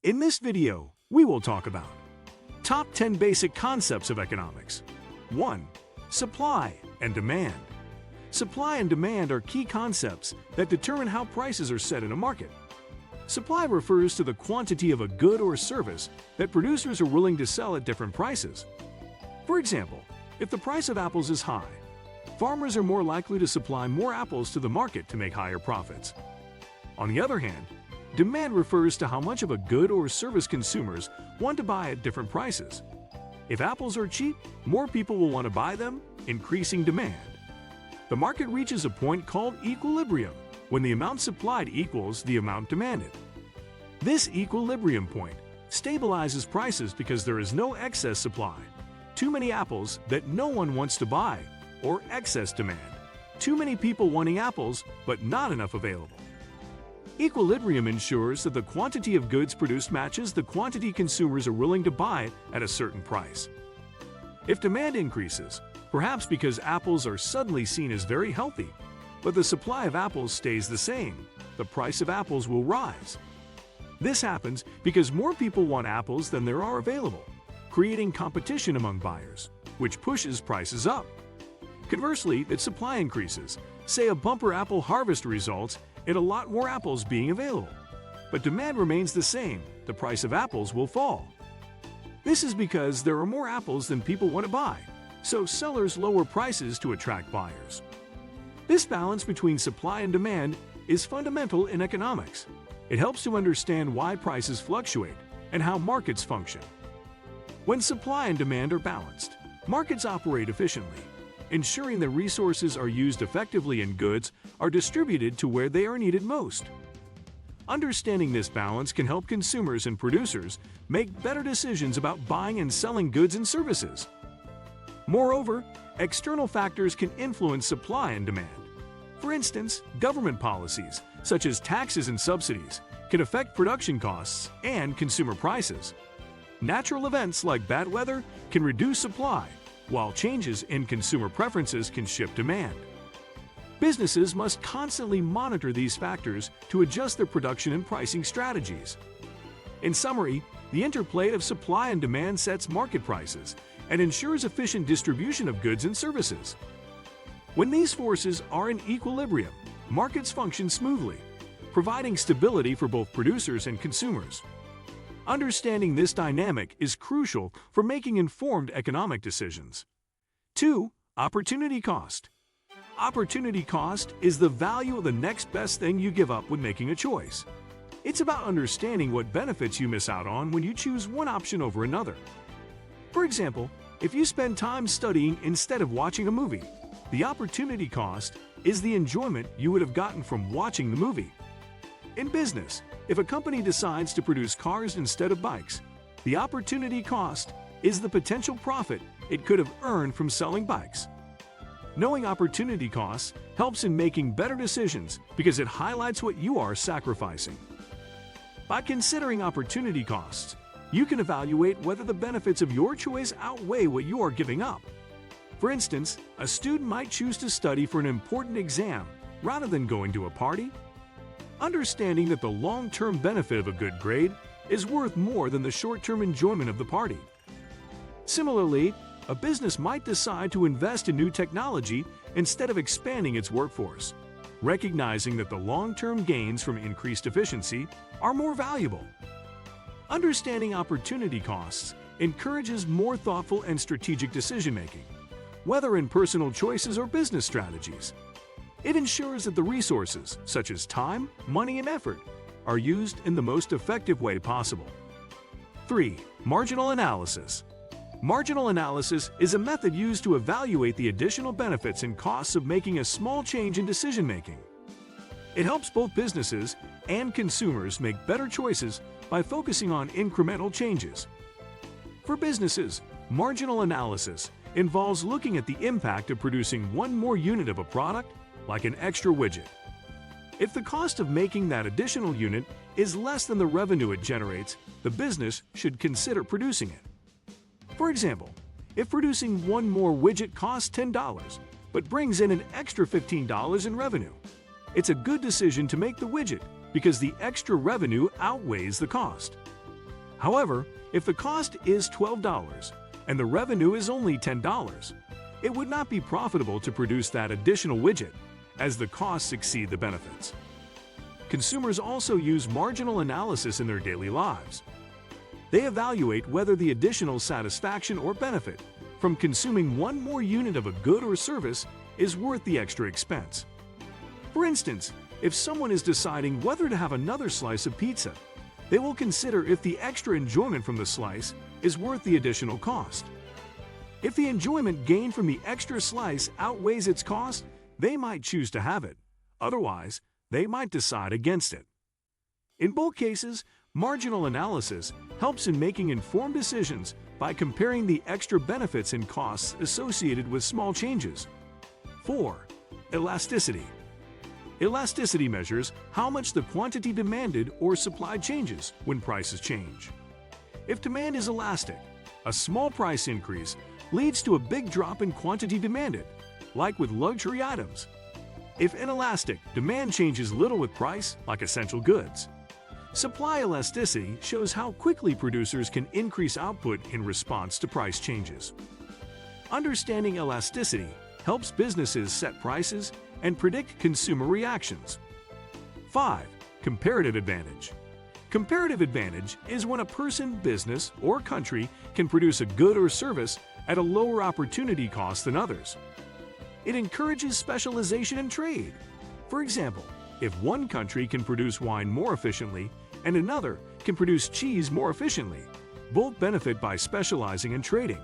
In this video, we will talk about Top 10 Basic Concepts of Economics. 1. Supply and demand. Supply and demand are key concepts that determine how prices are set in a market. Supply refers to the quantity of a good or service that producers are willing to sell at different prices. For example, if the price of apples is high, farmers are more likely to supply more apples to the market to make higher profits. On the other hand, demand refers to how much of a good or service consumers want to buy at different prices. If apples are cheap, more people will want to buy them, increasing demand. The market reaches a point called equilibrium, when the amount supplied equals the amount demanded. This equilibrium point stabilizes prices because there is no excess supply, too many apples that no one wants to buy, or excess demand, too many people wanting apples but not enough available. Equilibrium ensures that the quantity of goods produced matches the quantity consumers are willing to buy at a certain price. If demand increases, perhaps because apples are suddenly seen as very healthy, but the supply of apples stays the same, the price of apples will rise. This happens because more people want apples than there are available, creating competition among buyers, which pushes prices up. Conversely, if supply increases, say a bumper apple harvest results in a lot more apples being available, but demand remains the same, the price of apples will fall. This is because there are more apples than people want to buy, so sellers lower prices to attract buyers. This balance between supply and demand is fundamental in economics. It helps to understand why prices fluctuate and how markets function. When supply and demand are balanced, markets operate efficiently, ensuring that resources are used effectively and goods are distributed to where they are needed most. Understanding this balance can help consumers and producers make better decisions about buying and selling goods and services. Moreover, external factors can influence supply and demand. For instance, government policies, such as taxes and subsidies, can affect production costs and consumer prices. Natural events like bad weather can reduce supply, while changes in consumer preferences can shift demand. Businesses must constantly monitor these factors to adjust their production and pricing strategies. In summary, the interplay of supply and demand sets market prices and ensures efficient distribution of goods and services. When these forces are in equilibrium, markets function smoothly, providing stability for both producers and consumers. Understanding this dynamic is crucial for making informed economic decisions. 2. Opportunity cost. Opportunity cost is the value of the next best thing you give up when making a choice. It's about understanding what benefits you miss out on when you choose one option over another. For example, if you spend time studying instead of watching a movie, the opportunity cost is the enjoyment you would have gotten from watching the movie. In business, if a company decides to produce cars instead of bikes, the opportunity cost is the potential profit it could have earned from selling bikes. Knowing opportunity costs helps in making better decisions because it highlights what you are sacrificing. By considering opportunity costs, you can evaluate whether the benefits of your choice outweigh what you are giving up. For instance, a student might choose to study for an important exam rather than going to a party. Understanding that the long-term benefit of a good grade is worth more than the short-term enjoyment of the party. Similarly, a business might decide to invest in new technology instead of expanding its workforce, recognizing that the long-term gains from increased efficiency are more valuable. Understanding opportunity costs encourages more thoughtful and strategic decision-making, whether in personal choices or business strategies. It ensures that the resources, such as time, money, and effort, are used in the most effective way possible. 3. Marginal analysis. Marginal analysis is a method used to evaluate the additional benefits and costs of making a small change in decision-making. It helps both businesses and consumers make better choices by focusing on incremental changes. For businesses, marginal analysis involves looking at the impact of producing one more unit of a product, like an extra widget. If the cost of making that additional unit is less than the revenue it generates, the business should consider producing it. For example, if producing one more widget costs $10 but brings in an extra $15 in revenue, it's a good decision to make the widget because the extra revenue outweighs the cost. However, if the cost is $12 and the revenue is only $10, it would not be profitable to produce that additional widget, as the costs exceed the benefits. Consumers also use marginal analysis in their daily lives. They evaluate whether the additional satisfaction or benefit from consuming one more unit of a good or service is worth the extra expense. For instance, if someone is deciding whether to have another slice of pizza, they will consider if the extra enjoyment from the slice is worth the additional cost. If the enjoyment gained from the extra slice outweighs its cost, they might choose to have it. Otherwise, they might decide against it. In both cases, marginal analysis helps in making informed decisions by comparing the extra benefits and costs associated with small changes. 4. Elasticity. Elasticity measures how much the quantity demanded or supplied changes when prices change. If demand is elastic, a small price increase leads to a big drop in quantity demanded, like with luxury items. If inelastic, demand changes little with price, like essential goods. Supply elasticity shows how quickly producers can increase output in response to price changes. Understanding elasticity helps businesses set prices and predict consumer reactions. 5. Comparative advantage. Comparative advantage is when a person, business, or country can produce a good or service at a lower opportunity cost than others. It encourages specialization in trade. For example, if one country can produce wine more efficiently and another can produce cheese more efficiently, both benefit by specializing in trading.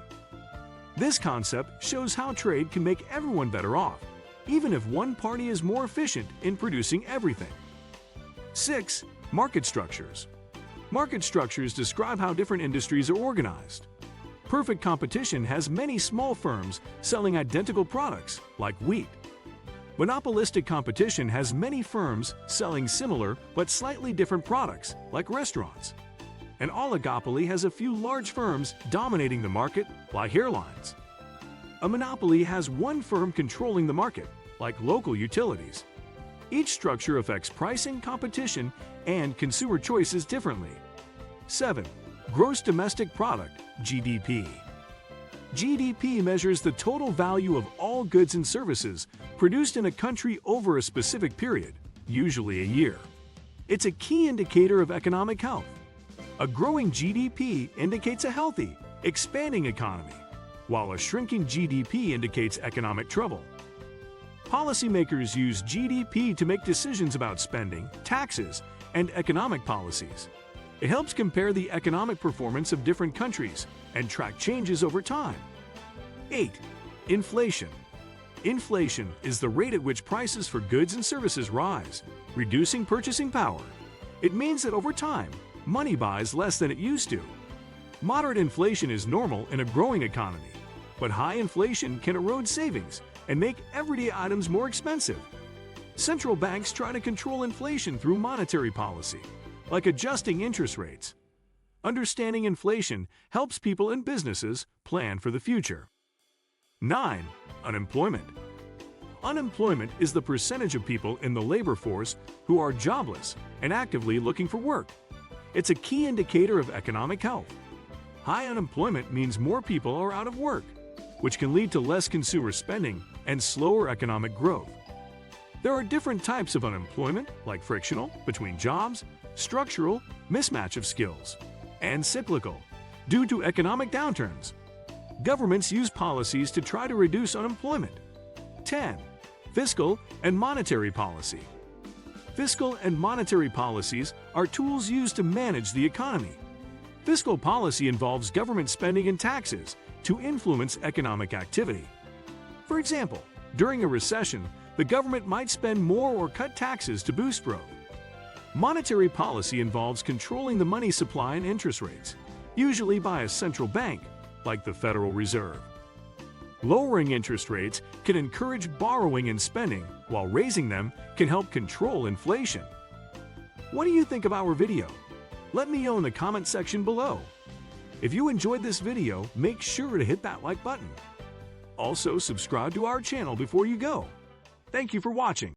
This concept shows how trade can make everyone better off, even if one party is more efficient in producing everything. 6. Market structures. Market structures describe how different industries are organized. Perfect competition has many small firms selling identical products, like wheat. Monopolistic competition has many firms selling similar but slightly different products, like restaurants. An oligopoly has a few large firms dominating the market, like airlines. A monopoly has one firm controlling the market, like local utilities. Each structure affects pricing, competition, and consumer choices differently. 7. Gross domestic product, GDP. GDP measures the total value of all goods and services produced in a country over a specific period, usually a year. It's a key indicator of economic health. A growing GDP indicates a healthy, expanding economy, while a shrinking GDP indicates economic trouble. Policymakers use GDP to make decisions about spending, taxes, and economic policies. It helps compare the economic performance of different countries and track changes over time. 8. Inflation. Inflation is the rate at which prices for goods and services rise, reducing purchasing power. It means that over time, money buys less than it used to. Moderate inflation is normal in a growing economy, but high inflation can erode savings and make everyday items more expensive. Central banks try to control inflation through monetary policy, like adjusting interest rates. Understanding inflation helps people and businesses plan for the future. 9. Unemployment. Unemployment is the percentage of people in the labor force who are jobless and actively looking for work. It's a key indicator of economic health. High unemployment means more people are out of work, which can lead to less consumer spending and slower economic growth. There are different types of unemployment, like frictional, between jobs, structural, mismatch of skills, and cyclical, due to economic downturns. Governments use policies to try to reduce unemployment. 10. Fiscal and monetary policy. Fiscal and monetary policies are tools used to manage the economy. Fiscal policy involves government spending and taxes to influence economic activity. For example, during a recession, the government might spend more or cut taxes to boost growth. Monetary policy involves controlling the money supply and interest rates, usually by a central bank, like the Federal Reserve. Lowering interest rates can encourage borrowing and spending, while raising them can help control inflation. What do you think of our video? Let me know in the comment section below. If you enjoyed this video, make sure to hit that like button. Also, subscribe to our channel before you go. Thank you for watching.